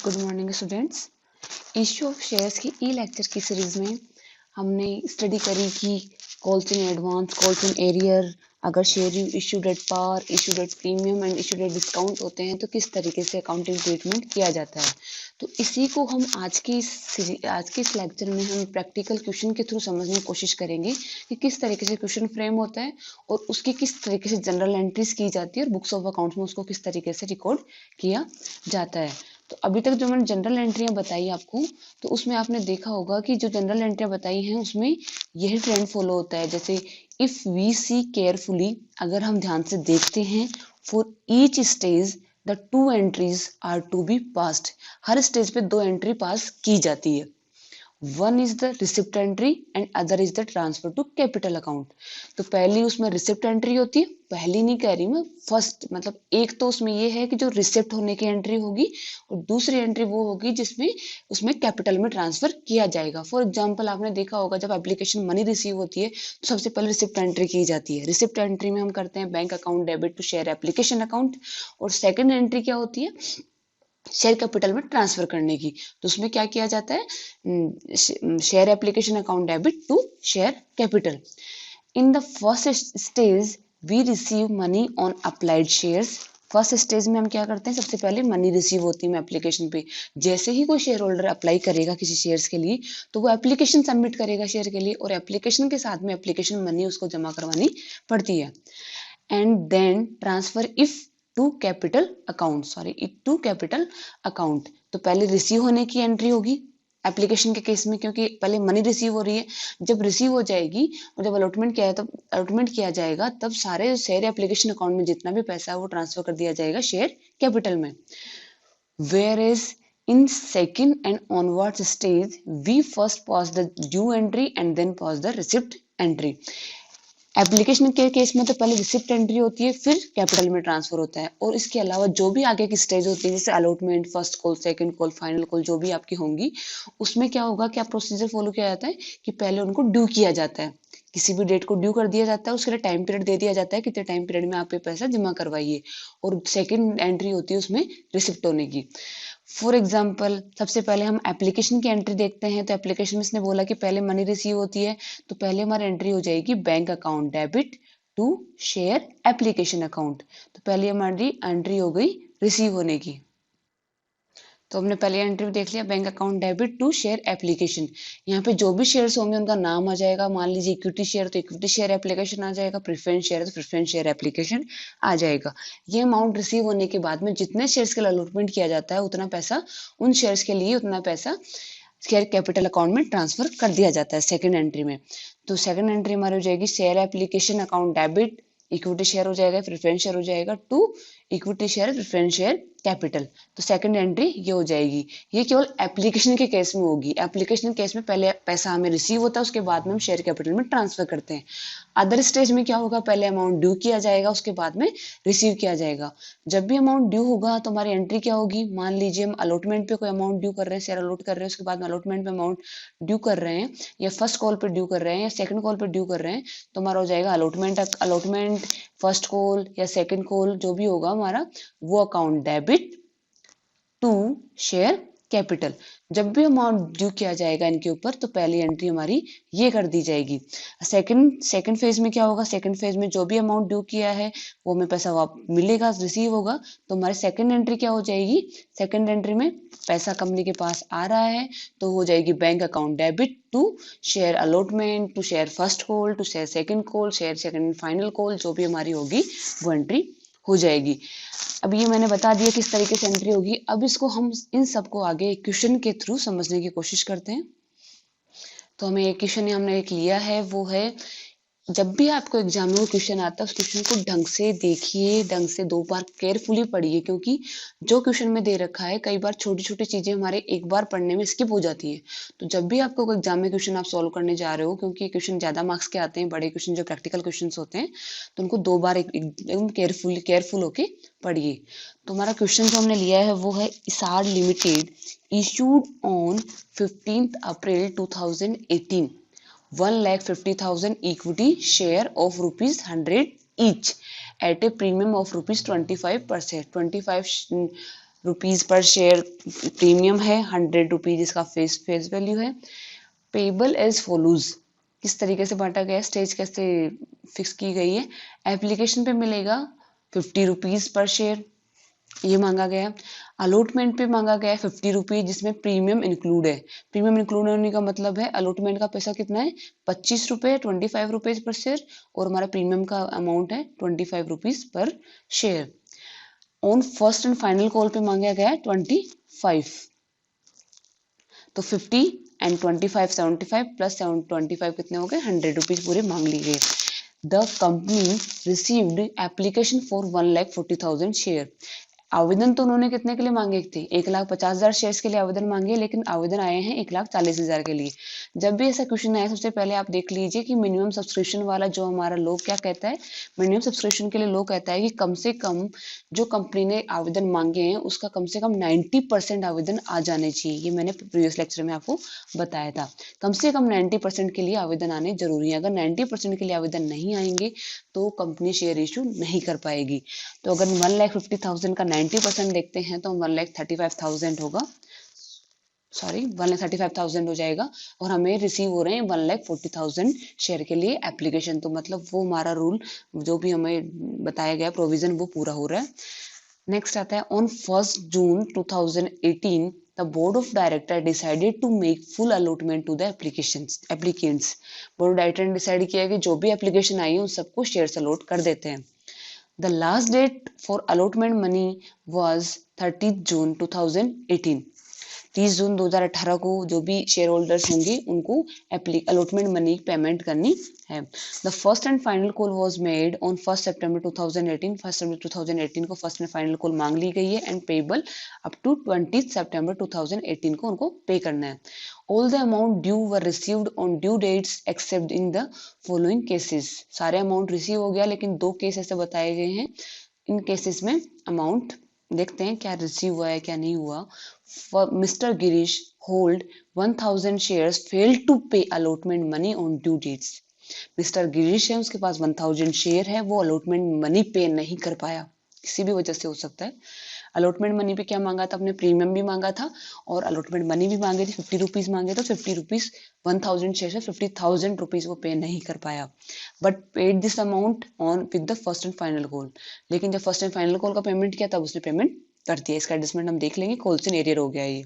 Good morning students. Issue of shares की ई lecture की series में हमने स्टडी करी कि calls in advance, calls in arrear, अगर share issued at par, issued at premium and issued at discount होते हैं तो किस तरीके से अकाउंटिंग ट्रीटमेंट किया जाता है। तो इसी को हम आज के इस लेक्चर में हम प्रैक्टिकल क्वेश्चन के थ्रू समझने की कोशिश करेंगे कि किस तरीके से क्वेश्चन फ्रेम होता है और उसकी किस तरीके से जनरल एंट्रीज की जाती है और बुक्स ऑफ अकाउंट्स में उसको किस तरीके से रिकॉर्ड किया जाता है। तो अभी तक जो मैंने जनरल एंट्रियां बताई आपको, तो उसमें आपने देखा होगा कि जो जनरल एंट्रियां बताई हैं उसमें यही ट्रेंड फॉलो होता है। जैसे इफ वी सी केयरफुली, अगर हम ध्यान से देखते हैं, for each stage the two entries are to be passed, हर स्टेज पे दो एंट्री पास की जाती है। One is the receipt entry and other is the transfer to capital account. तो पहली उसमें रिसिप्ट एंट्री होती है, पहली नहीं कह रही मैं, फर्स्ट, मतलब एक तो उसमें ये है कि जो रिसिप्ट होने की एंट्री होगी और दूसरी एंट्री वो होगी जिसमें उसमें कैपिटल में ट्रांसफर किया जाएगा। फॉर एग्जांपल आपने देखा होगा जब एप्लीकेशन मनी रिसीव होती है तो सबसे पहले रिसिप्ट एंट्री की जाती है। रिसिप्ट एंट्री में हम करते हैं bank account debit to share application account, और सेकेंड एंट्री क्या होती है, शेयर कैपिटल में ट्रांसफर करने की। तो उसमें क्या किया जाता है, share application account debit to share capital. In the first stage we receive money on applied shares. First stage में हम क्या करते हैं, सबसे पहले मनी रिसीव होती है एप्लीकेशन पे। जैसे ही कोई शेयर होल्डर अप्लाई करेगा किसी शेयर्स के लिए तो वो एप्लीकेशन सबमिट करेगा शेयर के लिए, और एप्लीकेशन के साथ में एप्लीकेशन मनी उसको जमा करवानी पड़ती है। And then transfer if to capital account, तो पहले रिसीव होने की एंट्री होगी एप्लीकेशन के केस में, क्योंकि पहले मनी रिसीव हो रही है। जब रिसीव हो जाएगी और जब अलॉटमेंट किया है तब अलॉटमेंट किया जाएगा, तब सारे शेयर एप्लीकेशन अकाउंट में जितना भी पैसा है वो ट्रांसफर कर दिया जाएगा शेयर कैपिटल में। Where is in second and onwards stage we first pass the due entry and then pass the receipt entry. Application के केस में तो पहले रिसिप्ट एंट्री होती है, फिर कैपिटल में ट्रांसफर होता है। और इसके अलावा जो भी आगे की स्टेज होती है, जैसे allotment, first call, second call, final call, जो भी आपकी होंगी, उसमें क्या होगा, क्या प्रोसीजर फॉलो किया जाता है कि पहले उनको ड्यू किया जाता है, किसी भी डेट को ड्यू कर दिया जाता है, उसके लिए टाइम पीरियड दे दिया जाता है, कितने टाइम पीरियड में आप ये पैसा जमा करवाइए। और सेकेंड एंट्री होती है उसमें रिसिप्ट होने की। फॉर एग्जाम्पल सबसे पहले हम एप्लीकेशन की एंट्री देखते हैं। तो एप्लीकेशन में इसने बोला कि पहले मनी रिसीव होती है, तो पहले हमारी एंट्री हो जाएगी bank account debit to share application account. तो पहले हमारी एंट्री हो गई रिसीव होने की। तो हमने पहले एंट्री देख लिया, bank account debit to share application. यहाँ पे जो भी शेयर्स होंगे उनका नाम आ जाएगा। मान लीजिए इक्विटी शेयर तो इक्विटी शेयर एप्लीकेशन आ जाएगा, प्रेफरेंस शेयर तो प्रेफरेंस शेयर एप्लीकेशन आ जाएगा। ये अमाउंट रिसीव होने के बाद में जितने शेयर्स के लिए अलॉटमेंट किया जाता है उतना पैसा उन शेयर्स के लिए उतना पैसा शेयर कैपिटल अकाउंट में ट्रांसफर कर दिया जाता है सेकंड एंट्री में। तो सेकंड एंट्री हमारी हो जाएगी share application account debit, equity share हो जाएगा, प्रेफरेंस शेयर हो जाएगा, to equity share preference share capital. तो सेकंड एंट्री ये हो जाएगी। ये केवल एप्लीकेशन के केस में होगी। एप्लीकेशन के केस में पहले पैसा हमें रिसीव होता है, उसके बाद में हम शेयर कैपिटल में ट्रांसफर करते हैं। अदर स्टेज में क्या होगा, पहले अमाउंट ड्यू किया जाएगा, उसके बाद में रिसीव किया जाएगा। जब भी अमाउंट ड्यू होगा तो हमारी एंट्री क्या होगी, मान लीजिए हम अलॉटमेंट पे कोई अमाउंट ड्यू कर रहे हैं, शेयर अलॉट कर रहे हैं, उसके बाद में अलॉटमेंट पे अमाउंट ड्यू कर रहे हैं, या फर्स्ट कॉल पे ड्यू कर रहे हैं या सेकंड कॉल पे ड्यू कर रहे हैं, तो हमारा हो जाएगा अलॉटमेंट फर्स्ट कॉल या सेकंड कॉल जो भी होगा हमारा, वो account debit to share capital. जब भी अमाउंट ड्यू किया जाएगा इनके ऊपर तो पहली एंट्री हमारी ये कर दी जाएगी। सेकंड फेज में क्या होगा, सेकंड फेज में जो भी अमाउंट ड्यू किया है वो हमें पैसा मिलेगा, रिसीव होगा, तो हमारी सेकंड एंट्री क्या हो जाएगी, सेकंड एंट्री में पैसा कंपनी के पास आ रहा है तो हो जाएगी bank account debit to share allotment to share first call to share second call, share second final call, जो भी हमारी होगी वो एंट्री हो जाएगी। अब ये मैंने बता दिया किस तरीके से एंट्री होगी। अब इसको हम इन सबको आगे क्वेश्चन के थ्रू समझने की कोशिश करते हैं। तो हमें एक क्वेश्चन हमने एक लिया है, वो है जब भी आपको एग्जाम में क्वेश्चन आता है उस क्वेश्चन को ढंग से देखिए, ढंग से 2 बार केयरफुली पढ़िए, क्योंकि जो क्वेश्चन में दे रखा है कई बार छोटी छोटी चीजें हमारे एक बार पढ़ने में स्किप हो जाती हैं। तो जब भी आपको कोई एग्जाम में क्वेश्चन आप सॉल्व करने जा रहे हो, क्योंकि क्वेश्चन ज्यादा मार्क्स के आते हैं, बड़े क्वेश्चन जो प्रैक्टिकल क्वेश्चन होते हैं, तो उनको 2 बार एकदम केयरफुल होके पढ़िए। तो हमारा क्वेश्चन जो हमने लिया है वो है Essar limited issued on 15 April 2018 1,50,000 equity share of ₹100 each at a premium of ₹25%. 25 rupees per share premium है, 100 रुपीज इसका फेस वैल्यू है। पेबल एज फॉलोज, किस तरीके से बांटा गया है, स्टेज कैसे फिक्स की गई है। एप्लीकेशन पे मिलेगा 50 रुपीज पर शेयर, ये मांगा गया है। अलॉटमेंट पे मांगा गया है 50 रुपीज, जिसमें प्रीमियम इंक्लूड है। प्रीमियम इंक्लूड होने का मतलब है अलॉटमेंट का पैसा कितना है, 25 रुपए, 25 रुपीज पर शेयर, और हमारा प्रीमियम का अमाउंट है 25 rupees per share. On first and final call पे मांगा गया है 25, तो 50 एंड 25 75 प्लस 25 कितने हो गए, 100 रुपीज पूरे मांग ली गए। The company received application for 1,40,000 share. आवेदन तो उन्होंने कितने के लिए मांगे थे, 1,50,000 शेयर्स के लिए आवेदन मांगे, लेकिन आवेदन आए हैं 1,40,000 के लिए। जब भी ऐसा क्वेश्चन आए, सबसे पहले आप देख लीजिए कि मिनिमम सब्सक्रिप्शन वाला जो हमारा लॉ क्या कहता है। मिनिमम सब्सक्रिप्शन के लिए लॉ कहता है कि कम से कम जो कंपनी ने आवेदन मांगे हैं उसका कम से कम 90% आवेदन आ जाने चाहिए। ये मैंने प्रीवियस लेक्चर में आपको बताया था, कम से कम 90% के लिए आवेदन आने जरूरी है। अगर 90% के लिए आवेदन नहीं आएंगे तो कंपनी शेयर इशू नहीं कर पाएगी। तो अगर 1,50,000 का 90% देखते हैं तो 1,35,000 होगा, सॉरी 1,35,000 हो जाएगा, और हमें रिसीव हो रहे हैं 1,40,000 शेयर के लिए एप्लीकेशन। तो मतलब वो हमारा रूल जो भी हमें बताया गया प्रोविजन वो पूरा हो रहा है। नेक्स्ट आता है, on 1 June 2018 the board of director decided to make full allotment to the applicants। Board of director ने डिसाइड किया कि जो भी एप्लीकेशन आई है उन सबको शेयर्स अलॉट कर देते हैं। The last date for allotment money was 30th June 2018। 30 जून 2018 को जो भी शेयर होल्डर्स होंगे उनको अलॉटमेंट मनी पेमेंट करनी है। The first and final call was made on 1 सितंबर 2018। 1 सितंबर 2018 को फर्स्ट एंड फाइनल कॉल मांग ली गई है, एंड पेबल अप टू 20 सितंबर 2018 को उनको पे करना है। All the amount due were received on due dates except in the following cases. सारे अमाउंट रिसीव हो गया, लेकिन 2 केस ऐसे बताए गए हैं। इन केसेस में अमाउंट देखते हैं क्या रिसीव हुआ है क्या नहीं हुआ। Mister Girish hold 1,000 shares failed to pay allotment money on due dates. Mister Girish है, उसके पास 1,000 शेयर है, वो अलॉटमेंट मनी पे नहीं कर पाया, किसी भी वजह से हो सकता है। अलॉटमेंट मनी पे क्या मांगा था, अपने प्रीमियम भी मांगा था और अलॉटमेंट मनी भी मांगे थे, 50 रुपीज मांगे, तो 50 रुपीज 1,000 शेयर है, 50,000 रुपीज वो पे नहीं कर पाया, but paid this amount on with the first and final call. लेकिन जब फर्स्ट एंड फाइनल कॉल का पेमेंट किया तब उसने पेमेंट कर दिया। इसका एडजस्टमेंट हम देख लेंगे, कोल्सन एरियर हो गया ये।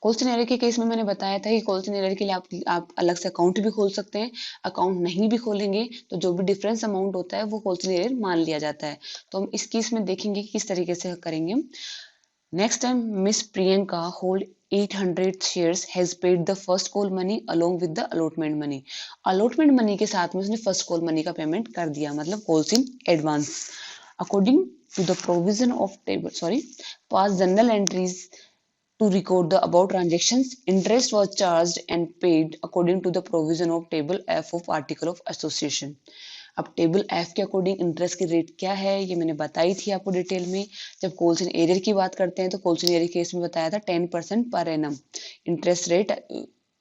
कोल्सन एरियर के केस में मैंने बताया था कि कोल्सन एरियर के लिए आप अलग से अकाउंट भी खोल सकते हैं। अकाउंट नहीं भी खोलेंगे तो जो भी डिफरेंस अमाउंट होता है वो कोल्सन एरियर मान लिया जाता है। तो हम इस केस में देखेंगे कि किस तरीके से करेंगे हम। Next time miss Priyanka hold 800 shares has paid the first call money along with the allotment money। allotment money के साथ में उसने first call money का पेमेंट कर दिया, मतलब calls in advance। according to the provision of table past journal entries to record the above transactions, interest was charged and paid according to the provision of table F of article of association। अब table F के according interest की rate क्या है ये मैंने बताई थी आपको डिटेल में। जब कोल्सन एरियर की बात करते हैं तो कोल्सन एरियर केस में बताया था 10% पर एनम इंटरेस्ट रेट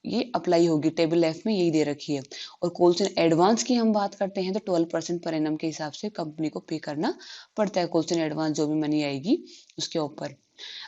ये अप्लाई होगी, टेबल एफ में यही दे रखी है। और कोल्सन एडवांस की हम बात करते हैं तो 12% पर एनम के हिसाब से कंपनी को पे करना पड़ता है। कोल्सन एडवांस जो भी मनी आएगी उसके ऊपर।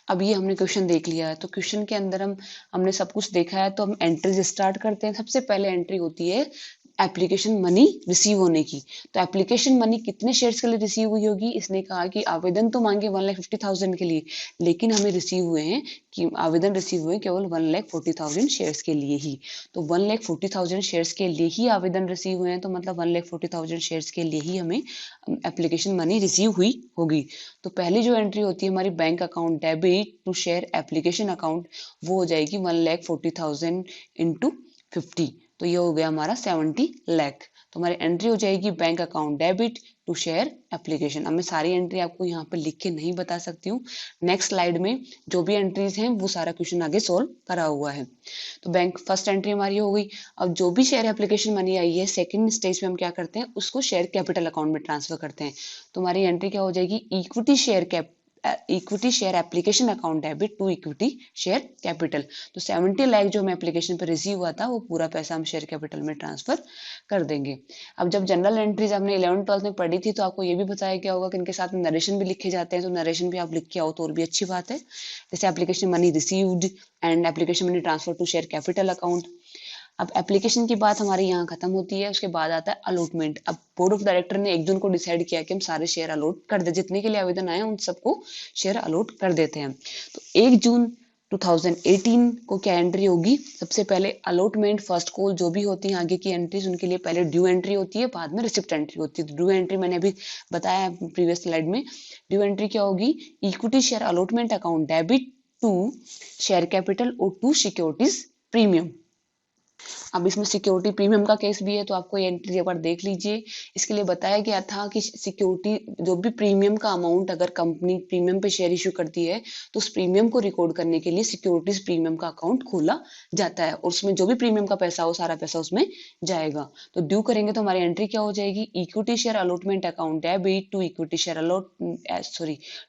अब ये हमने क्वेश्चन देख लिया है, तो क्वेश्चन के अंदर हमने सब कुछ देखा है, तो हम एंट्रीज स्टार्ट करते हैं। सबसे पहले एंट्री होती है एप्लीकेशन मनी रिसीव होने की। तो एप्लीकेशन मनी कितने शेयर्स के लिए रिसीव हुई होगी, इसने कहा कि आवेदन तो मांगे 1,50,000 के लिए, लेकिन हमें रिसीव हुए हैं कि आवेदन रिसीव हुए केवल 1,40,000 शेयर्स के लिए ही। तो 1,40,000 शेयर्स के लिए ही आवेदन रिसीव हुए हैं, तो मतलब 1,40,000 शेयर्स के लिए ही हमें एप्लीकेशन मनी रिसीव हुई होगी। तो पहली जो एंट्री होती है हमारी bank account debit to share application account, वो हो जाएगी 1,40,000 इंटू 50, तो ये हो गया हमारा 70 लाख। तो हमारी एंट्री हो जाएगी bank account debit to share application. अब मैं सारी एंट्री आपको यहाँ पे लिख के नहीं बता सकती हूँ, नेक्स्ट स्लाइड में जो भी एंट्रीज हैं वो सारा क्वेश्चन आगे सोल्व करा हुआ है। तो बैंक फर्स्ट एंट्री हमारी हो गई। अब जो भी शेयर एप्लीकेशन मनी आई है सेकंड स्टेज में हम क्या करते हैं, उसको शेयर कैपिटल अकाउंट में ट्रांसफर करते हैं। तो हमारी एंट्री क्या हो जाएगी, equity share equity share application account debit to equity share capital. तो 70 लाख जो हमें एप्लीकेशन पर रिसीव हुआ था वो पूरा पैसा हम शेयर कैपिटल में ट्रांसफर कर देंगे। अब जब जनरल एंट्रीज आपने 11th-12th में पढ़ी थी तो आपको ये भी बताया गया होगा कि इनके साथ में नरेशन भी लिखे जाते हैं, तो नरेशन भी आप लिख के आओ तो और भी अच्छी बात है। जैसे application money received and application money transfer to share capital account. अब एप्लीकेशन की बात हमारी यहाँ खत्म होती है, उसके बाद आता है अलॉटमेंट। अब बोर्ड ऑफ डायरेक्टर ने 1 जून को डिसाइड किया कि हम सारे शेयर अलॉट कर दे, जितने के लिए आवेदन आए उन सबको शेयर अलॉट कर देते हैं। तो 1 जून 2018 को क्या एंट्री होगी, सबसे पहले अलॉटमेंट फर्स्ट कॉल जो भी होती है आगे की एंट्रीज, उनके लिए पहले ड्यू एंट्री होती है, बाद में रिसिप्ट एंट्री होती है। ड्यू एंट्री मैंने अभी बताया प्रीवियस स्लाइड में। ड्यू एंट्री क्या होगी, equity share allotment account debit to share capital और टू सिक्योरिटीज प्रीमियम। अब इसमें सिक्योरिटी प्रीमियम का केस भी है, तो आपको ये एंट्री एक बार देख लीजिए। इसके लिए बताया गया था कि सिक्योरिटी जो भी प्रीमियम का अमाउंट अगर कंपनी प्रीमियम पे शेयर इशू करती है तो उस प्रीमियम को रिकॉर्ड करने के लिए सिक्योरिटीज प्रीमियम का अकाउंट खोला जाता है, और उसमें जो भी प्रीमियम का पैसा हो सारा पैसा उसमें जाएगा। तो ड्यू करेंगे तो हमारी एंट्री क्या हो जाएगी, equity share allotment account debit to equity share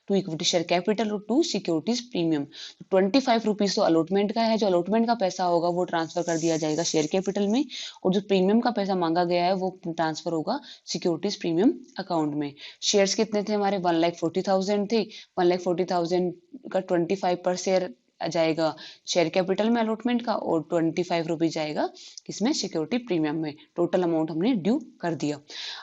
to equity share capital और टू सिक्योरिटीज प्रीमियम। 25 रुपीज तो अलॉटमेंट का है, जो अलॉटमेंट का पैसा होगा वो ट्रांसफर कर दिया जाएगा शेयर कैपिटल में, और जो प्रीमियम का पैसा मांगा गया है वो ट्रांसफर होगा सिक्योरिटीज प्रीमियम अकाउंट में। शेयर्स कितने थे हमारे, 1,40,000 थे। 1,40,000 का 25 पर शेयर जाएगा शेयर कैपिटल में अलॉटमेंट का, और 25 रुपीज जाएगा किसमें, सिक्योरिटी प्रीमियम में। टोटल अमाउंट हमने ड्यू कर दिया।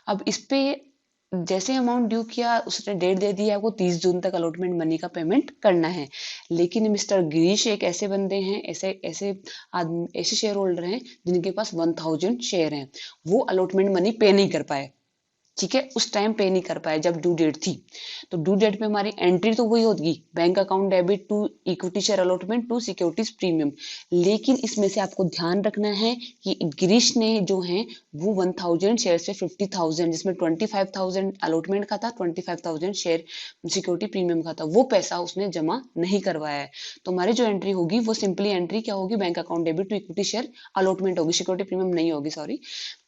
अब इस पे जैसे अमाउंट ड्यू किया उसने डेट दे दी है, आपको 30 जून तक अलॉटमेंट मनी का पेमेंट करना है। लेकिन मिस्टर गिरीश एक ऐसे बंदे हैं, ऐसे ऐसे आदमी, ऐसे शेयर होल्डर हैं जिनके पास 1000 शेयर हैं, वो अलॉटमेंट मनी पे नहीं कर पाए। ठीक है, उस टाइम पे नहीं कर पाए जब ड्यू डेट थी। तो ड्यू डेट पे हमारी एंट्री तो वही होगी, bank account debit to equity share allotment to securities premium. लेकिन इसमें से आपको ध्यान रखना है कि गिरीश ने जो है वो 1000 शेयर से 50,000, जिसमें 25,000 अलॉटमेंट का था, 25,000 शेयर सिक्योरिटी प्रीमियम का था, वो पैसा उसने जमा नहीं करवाया है। तो हमारी जो एंट्री होगी वो सिंपली एंट्री क्या होगी, bank account debit to equity share allotment होगी, सिक्योरिटी प्रीमियम नहीं होगी, सॉरी।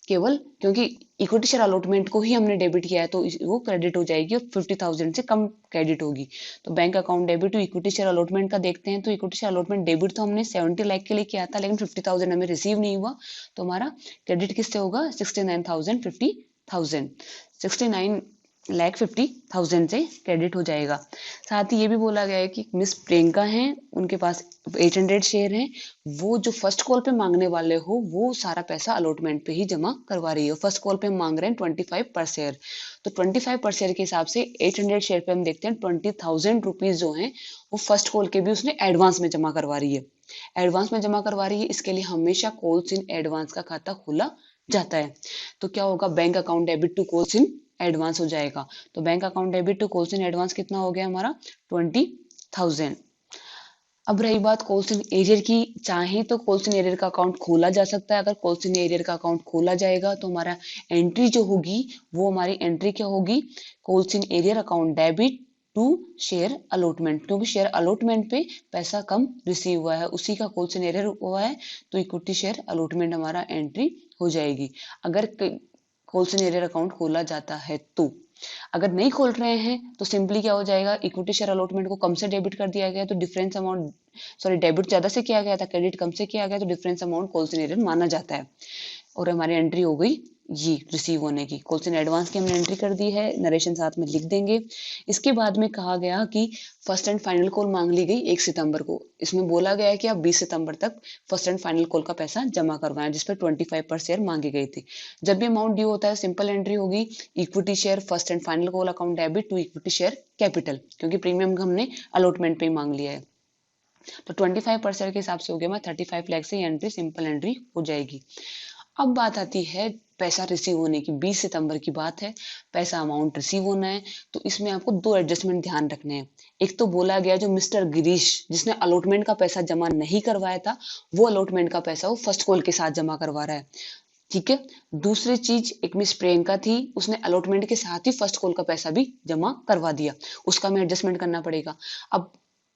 केवल क्योंकि इक्विटी शेयर अलॉटमेंट को ही हमने डेबिट किया है तो वो क्रेडिट हो जाएगी और 50,000 से कम क्रेडिट होगी। तो bank account debit to equity share allotment का देखते हैं। तो इक्विटी शेयर अलॉटमेंट डेबिट तो हमने 70 लाख के लिए किया था, लेकिन 50,000 हमें रिसीव नहीं हुआ, तो हमारा क्रेडिट किससे होगा, 69,000 50,000 69,50,000 से क्रेडिट हो जाएगा। साथ ही ये भी बोला गया है कि मिस प्रियंका हैं, उनके पास 800 शेयर हैं, वो जो फर्स्ट कॉल पे मांगने वाले हो वो सारा पैसा अलॉटमेंट पे ही जमा करवा रही है। फर्स्ट कॉल पे हम मांग रहे हैं 25 पर शेयर, तो 25 पर शेयर के हिसाब से 800 शेयर पे हम देखते हैं 20,000 रुपीज जो है वो फर्स्ट कॉल के भी उसने एडवांस में जमा करवा रही है। एडवांस में जमा करवा रही है, इसके लिए हमेशा कॉल्स इन एडवांस का खाता खोला जाता है। तो क्या होगा, bank account debit to calls in advance हो जाएगा। तो bank account debit to calls in advance कितना हो गया हमारा, 20,000। अब रही बात कॉल्स इन एरियर की, चाहे तो कॉल्स इन एरियर का अकाउंट खोला जा सकता है। अगर कॉल्स इन एरियर का अकाउंट खोला जाएगा तो हमारा एंट्री जो होगी वो हमारी एंट्री क्या होगी, calls in arrear account debit to share allotment, क्योंकि शेयर अलॉटमेंट पे पैसा कम रिसीव हुआ है, उसी का कॉल्स इन एरियर हुआ है, तो इक्विटी शेयर अलॉटमेंट हमारा एंट्री हो जाएगी। अगर कॉल्स इन एरियर अकाउंट खोला जाता है तो, अगर नहीं खोल रहे हैं तो सिंपली क्या हो जाएगा, इक्विटी शेयर अलॉटमेंट को कम से डेबिट कर दिया गया तो डिफरेंस अमाउंट, सॉरी डेबिट ज्यादा से किया गया था, क्रेडिट कम से किया गया तो difference amount calls in arrear माना जाता है। और हमारी एंट्री हो गई ये रिसीव होने की, कॉल्स इन एडवांस की हमने एंट्री कर दी है, नरेशन साथ में लिख देंगे। इसके बाद में कहा गया कि फर्स्ट एंड फाइनल कॉल मांग ली गई 1 सितंबर को। इसमें बोला गया है कि आप 20 सितंबर तक फर्स्ट एंड फाइनल कॉल का पैसा जमा करवाएं, जिसपे 25 पर शेयर मांगी गई थी। जब भी अमाउंट ड्यू होता है सिंपल एंट्री होगी, equity share first and final call account debit to equity share capital, क्योंकि प्रीमियम हमने अलॉटमेंट पे ही मांग लिया है। तो 25 पर शेयर के हिसाब से हो गया, मैं 35 लाख से एंट्री सिंपल एंट्री हो जाएगी। अब बात आती है पैसा रिसीव होने की, 20 सितंबर की बात है, पैसा अमाउंट रिसीव होना है। तो इसमें आपको 2 एडजस्टमेंट ध्यान रखने हैं। एक तो बोला गया जो मिस्टर गिरीश जिसने अलॉटमेंट का पैसा जमा नहीं करवाया था, वो अलॉटमेंट का पैसा वो फर्स्ट कॉल के साथ जमा करवा रहा है। ठीक है, दूसरी चीज एक मिस प्रियंका थी, उसने अलॉटमेंट के साथ ही फर्स्ट कॉल का पैसा भी जमा करवा दिया, उसका हमें एडजस्टमेंट करना पड़ेगा। अब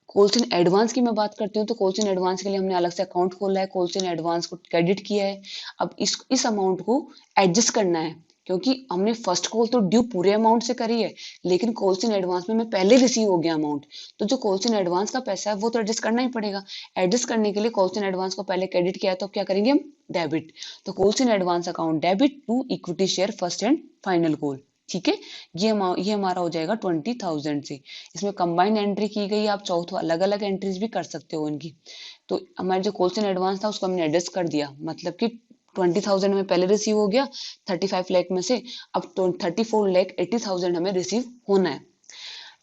कॉल्स इन एडवांस की मैं बात करती हूँ, तो कॉल्स इन एडवांस के लिए हमने अलग से अकाउंट खोला है, कॉल्स इन एडवांस को क्रेडिट किया है। अब इस अमाउंट को एडजस्ट करना है क्योंकि हमने फर्स्ट कॉल तो ड्यू पूरे अमाउंट से करी है, लेकिन कॉल्स इन एडवांस में मैं पहले रिसीव हो गया अमाउंट, तो जो कॉल्स इन एडवांस का पैसा है वो तो एडजस्ट करना ही पड़ेगा। एडजस्ट करने के लिए कॉल्स इन एडवांस को पहले क्रेडिट किया है, तो क्या करेंगे हम, डेबिट। तो calls in advance account debit to equity share first and final call. ठीक है, ये हमारा हो जाएगा 20,000 से। इसमें कंबाइंड एंट्री की गई, आप चाहो तो अलग अलग एंट्रीज भी कर सकते हो इनकी। तो हमारे जो कॉल्स इन एडवांस था उसको हमने एडजस्ट कर दिया, मतलब कि 20,000 में पहले रिसीव हो गया 35 लाख में से, अब तो 34,80,000 हमें रिसीव होना है।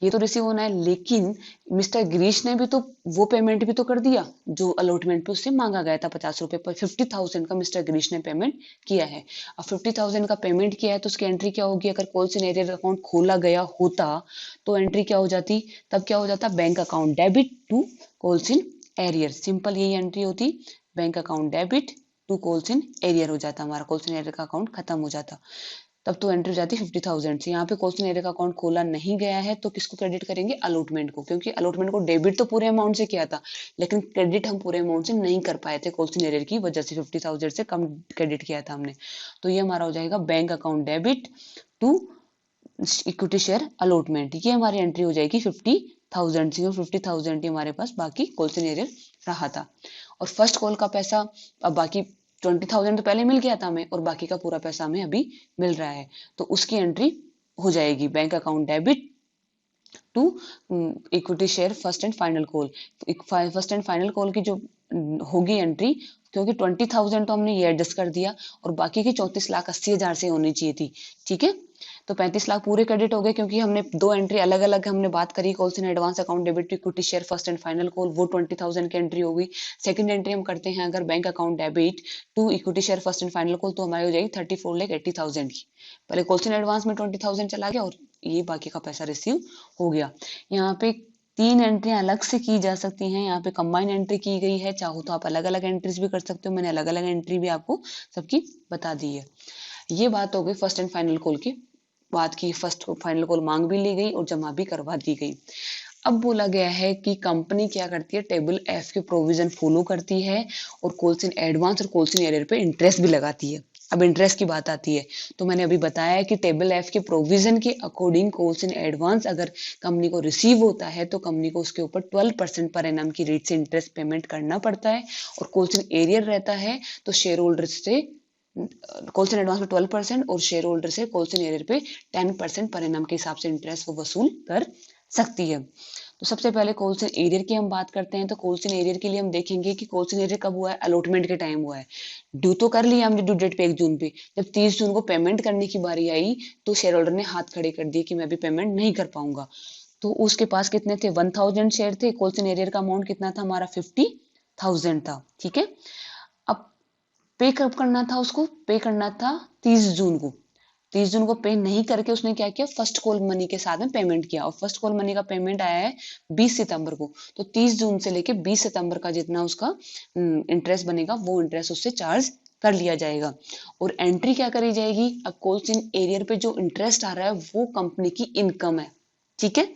ये तो रिसीव होना है, लेकिन मिस्टर गिरीश ने भी तो वो पेमेंट भी तो कर दिया जो अलॉटमेंट पे उससे मांगा गया था 50 रुपए पर। 50,000 का मिस्टर गिरीश ने पेमेंट किया है। अब 50,000 का पेमेंट किया है तो उसकी एंट्री क्या होगी, अगर कॉल्स इन एरियर अकाउंट खोला गया होता तो एंट्री क्या हो जाती, तब क्या हो जाता, bank account debit to calls in arrear. Simple यही एंट्री होती, bank account debit to calls in arrear हो जाता, हमारा कॉल्स इन एरियर का अकाउंट खत्म हो जाता। तब तो एंट्री हो जाती 50,000 से। यहाँ पे कॉल्स इन एरियर का अकाउंट खोला नहीं गया है तो किसको क्रेडिट करेंगे, अलॉटमेंट को, क्योंकि अलॉटमेंट को डेबिट तो पूरे अमाउंट से किया था, लेकिन क्रेडिट हम पूरे अमाउंट से नहीं कर पाए थे कॉल्स इन एरियर की वजह से, 50,000 से कम क्रेडिट किया था हमने। तो ये हमारा हो जाएगा bank account debit to equity share allotment. ये हमारी एंट्री हो जाएगी 50,000 से, 50,000 ही हमारे पास बाकी कॉल्स इन एरियर रहा था। और फर्स्ट कॉल का पैसा, अब बाकी 20,000 तो पहले मिल गया था हमें, और बाकी का पूरा पैसा हमें अभी मिल रहा है, तो उसकी एंट्री हो जाएगी bank account debit to equity share first and final call. First and final call की जो होगी एंट्री, क्योंकि 20,000 तो हमने ये एडजस्ट कर दिया, और बाकी की 34,80,000 से होनी चाहिए थी। ठीक है, तो 35 लाख पूरे क्रेडिट हो गए, क्योंकि हमने दो एंट्री अलग अलग हमने बात करी, calls in advance account debit to equity share first and final call, वो 20,000 की एंट्री होगी। सेकंड एंट्री हम करते हैं अगर bank account debit to equity share first and final call, तो हमारी हो जाएगी 34,80,000 की। पहले कॉल्स इन एडवांस में 20,000 चला गया और ये बाकी का पैसा रिसीव हो गया। यहाँ पे तीन एंट्रियां अलग से की जा सकती हैं, यहाँ पे कंबाइंड एंट्री की गई है, चाहो तो आप अलग अलग एंट्रीज भी कर सकते हो, मैंने अलग अलग एंट्री भी आपको सबकी बता दी है। ये बात हो गई फर्स्ट एंड फाइनल कॉल की, बात की फर्स्ट फाइनल कॉल मांग भी ली गई और जमा भी करवा दी गई। अब बोला गया है कि कंपनी क्या करती है, टेबल एफ के प्रोविजन फॉलो करती है और कॉल्स इन एडवांस और कॉल्स इन एरियर पे इंटरेस्ट भी लगाती है। अब इंटरेस्ट की बात आती है, तो मैंने अभी बताया है कि टेबल एफ के प्रोविजन के अकॉर्डिंग कॉल्स इन एडवांस अगर कंपनी को रिसीव होता है तो कंपनी को उसके ऊपर 12% पर एनम की रेट से इंटरेस्ट पेमेंट करना पड़ता है, और कॉल्स इन एरियर रहता है तो शेयर होल्डर से कॉल्स इन एडवांस पे 12% और शेयर होल्डर से कॉल्स इन एरियर पे 10% पर एनम के हिसाब से इंटरेस्ट वो वसूल कर सकती है। तो सबसे पहले कॉल्स इन एरियर की हम बात करते हैं, तो कॉल्स इन एरियर के लिए हम देखेंगे कि कॉल्स इन एरियर कब हुआ है, अलॉटमेंट के टाइम हुआ है। ड्यू तो कर लिया हमने ड्यू डेट पे 1 जून पे, जब 30 जून को पेमेंट करने की बारी आई तो शेयर होल्डर ने हाथ खड़े कर दिए कि मैं अभी पेमेंट नहीं कर पाऊंगा। तो उसके पास कितने थे, 1,000 शेयर थे, कॉल्स इन एरियर का अमाउंट कितना था हमारा, 50,000 था। ठीक है, अब पे कब करना था, उसको पे करना था 30 जून को। 30 जून को पे नहीं करके उसने क्या किया, फर्स्ट कॉल मनी के साथ में पेमेंट किया, और फर्स्ट कॉल मनी का पेमेंट आया है 20 सितंबर को। तो 30 जून से लेके 20 सितंबर का जितना उसका इंटरेस्ट बनेगा वो इंटरेस्ट उससे चार्ज कर लिया जाएगा। और एंट्री क्या करी जाएगी, अब कॉल्स इन एरियर पे जो इंटरेस्ट आ रहा है वो कंपनी की इनकम है। ठीक है,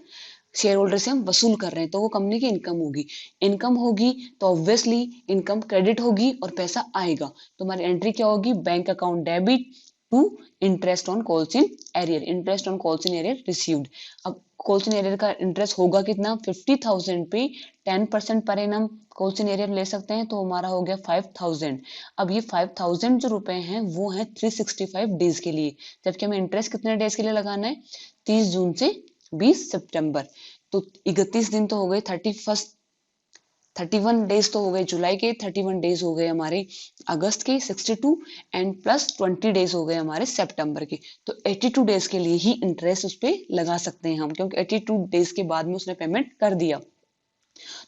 शेयर होल्डर से हम वसूल कर रहे हैं तो वो कंपनी की इनकम होगी। इनकम होगी तो ऑब्वियसली इनकम क्रेडिट होगी और पैसा आएगा, तो हमारी एंट्री क्या होगी, bank account debit to interest on calls in arrear, interest on calls in arrear received. अब कॉल्स इन एरियर का इंटरेस्ट होगा कितना, 50,000 पे 10% per annum calls in arrear ले सकते हैं, तो हमारा हो गया 5,000। अब ये 5,000 जो रुपए हैं वो हैं 365 डेज के लिए, जबकि हमें इंटरेस्ट कितने डेज के लिए लगाना है, 30 जून से 20 सितंबर। तो 31 दिन तो हो गए, 31 डेज तो हो गए जुलाई के, 31 डेज हो गए हमारे अगस्त के 62, एंड प्लस 20 डेज हो गए हमारे सितंबर के। तो 82 डेज के लिए ही इंटरेस्ट उस पर लगा सकते हैं हम, क्योंकि 82 डेज के बाद में उसने पेमेंट कर दिया।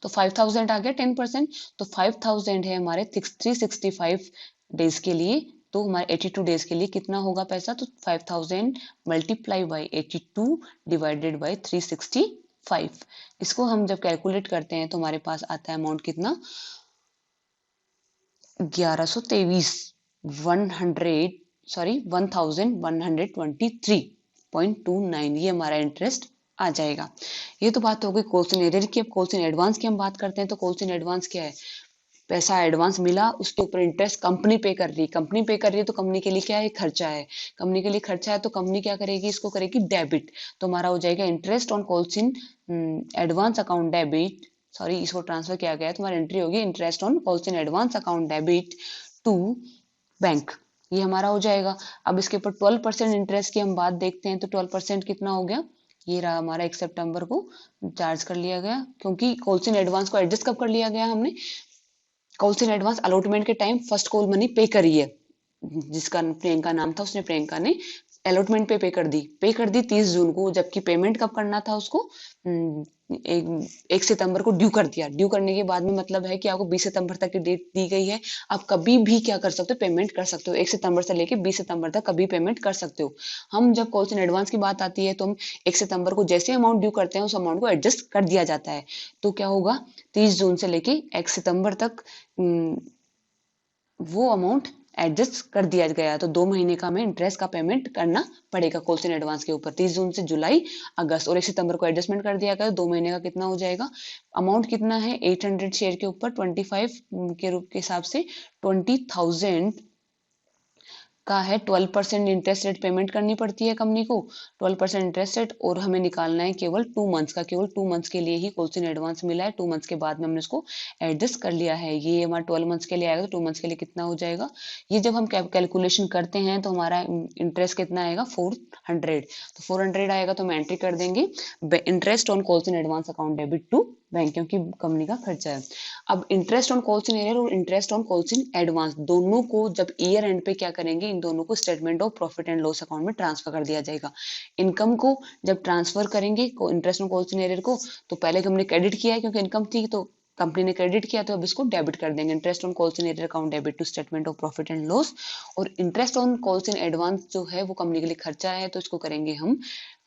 तो 5,000 आ गया 10%, तो 5,000 है हमारे 365 डेज के लिए। तो हमारे 82 डेज के लिए कितना होगा पैसा, तो 5,000 मल्टीप्लाई बाई 82 डिवाइडेड बाई 365। इसको हम जब कैलकुलेट करते हैं तो हमारे पास आता है अमाउंट कितना, 1123 1123.29, ये हमारा इंटरेस्ट आ जाएगा। ये तो बात हो गई कॉल्स इन एरियर की। अब कॉल्स इन एडवांस की हम बात करते हैं, तो कॉल्स इन एडवांस क्या है, पैसा एडवांस मिला, उसके ऊपर इंटरेस्ट कंपनी पे कर रही है। कंपनी पे कर रही है तो कंपनी के लिए क्या है, खर्चा है। कंपनी के लिए खर्चा है तो कंपनी क्या करेगी, इसको करेगी डेबिट। तो हमारा हो जाएगा interest on calls in advance account debit, sorry इसको ट्रांसफर किया गया है, तुम्हारी एंट्री होगी interest on calls in advance account debit to bank. ये हमारा हो जाएगा। अब इसके ऊपर 12% इंटरेस्ट की हम बात देखते हैं, तो 12% कितना हो गया, ये रहा हमारा 1 सितंबर को चार्ज कर लिया गया, क्योंकि कॉल्स इन एडवांस को एडजस्ट कब कर लिया गया हमने, कॉल्स इन एडवांस अलॉटमेंट के टाइम फर्स्ट कॉल मनी पे करी है, जिसका प्रियंका नाम था, उसने प्रियंका ने अलॉटमेंट पे कर दी 30 जून को, जबकि पेमेंट कब करना था उसको, एक सितंबर को ड्यू कर दिया। ड्यू करने के बाद में मतलब है कि आपको 20 सितंबर तक की डेट दी गई है, आप कभी भी क्या कर सकते हो, पेमेंट कर सकते हो। 1 सितंबर से लेके 20 सितंबर तक कभी पेमेंट कर सकते हो। हम जब कॉल्स इन एडवांस की बात आती है तो हम 1 सितंबर को जैसे अमाउंट ड्यू करते हैं उस अमाउंट को एडजस्ट कर दिया जाता है। तो क्या होगा, 30 जून से लेके 1 सितंबर तक वो अमाउंट एडजस्ट कर दिया गया, तो 2 महीने का हमें इंटरेस्ट का पेमेंट करना पड़ेगा कॉल्स इन एडवांस के ऊपर। 30 जून से जुलाई, अगस्त और 1 सितंबर को एडजस्टमेंट कर दिया गया, 2 महीने का कितना हो जाएगा, अमाउंट कितना है 800 शेयर के ऊपर 25 के रूप के हिसाब से 20,000 का है। 12% इंटरेस्ट रेट पेमेंट करनी पड़ती है कंपनी को, 12% इंटरेस्ट रेट, और हमें निकालना है केवल 2 मंथ्स का, केवल 2 मंथ्स के लिए ही कॉल्स इन एडवांस मिला है। 2 मंथ्स के बाद में हमने इसको एडजस्ट कर लिया है। ये हमारा 12 मंथ्स के लिए आएगा, तो 2 मंथ्स के लिए कितना हो जाएगा, ये जब हम कैलकुलेशन करते हैं तो हमारा इंटरेस्ट कितना आएगा 400, तो 400 आएगा तो हम एंट्री कर देंगे interest on calls in advance account debit to bank, क्योंकि कंपनी का खर्चा है। अब interest on calls in arrear और interest on calls in advance दोनों को जब ईयर एंड पे क्या करेंगे, इन दोनों को statement of profit and loss account में ट्रांसफर कर दिया जाएगा। इनकम को जब ट्रांसफर करेंगे interest on calls in arrear को, तो पहले हमने क्रेडिट किया है क्योंकि इनकम थी, तो कंपनी ने क्रेडिट किया, तो अब इसको डेबिट कर देंगे। Interest on calls in arrear account debit to statement of profit and loss. और interest on calls in advance जो है वो कंपनी के लिए खर्चा है, तो इसको करेंगे हम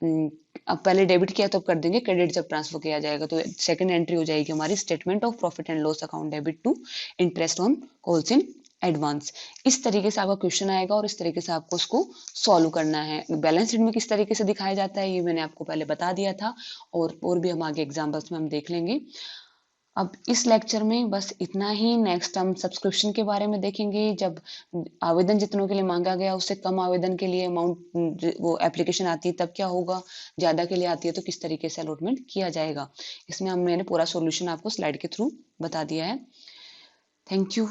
अब पहले डेबिट किया तो अब कर देंगे क्रेडिट जब ट्रांसफर किया जाएगा, तो सेकंड एंट्री हो जाएगी हमारी statement of profit and loss account debit to interest on calls in advance. इस तरीके से आपका क्वेश्चन आएगा और इस तरीके से आपको उसको सॉल्व करना है। बैलेंस शीट में किस तरीके से दिखाया जाता है ये मैंने आपको पहले बता दिया था, और भी हम आगे एग्जाम्पल्स में हम देख लेंगे। अब इस लेक्चर में बस इतना ही। नेक्स्ट हम सब्सक्रिप्शन के बारे में देखेंगे। जब आवेदन जितनों के लिए मांगा गया उससे कम आवेदन के लिए अमाउंट वो एप्लीकेशन आती है तब क्या होगा, ज्यादा के लिए आती है तो किस तरीके से अलॉटमेंट किया जाएगा। इसमें मैंने पूरा सॉल्यूशन आपको स्लाइड के थ्रू बता दिया है। Thank you.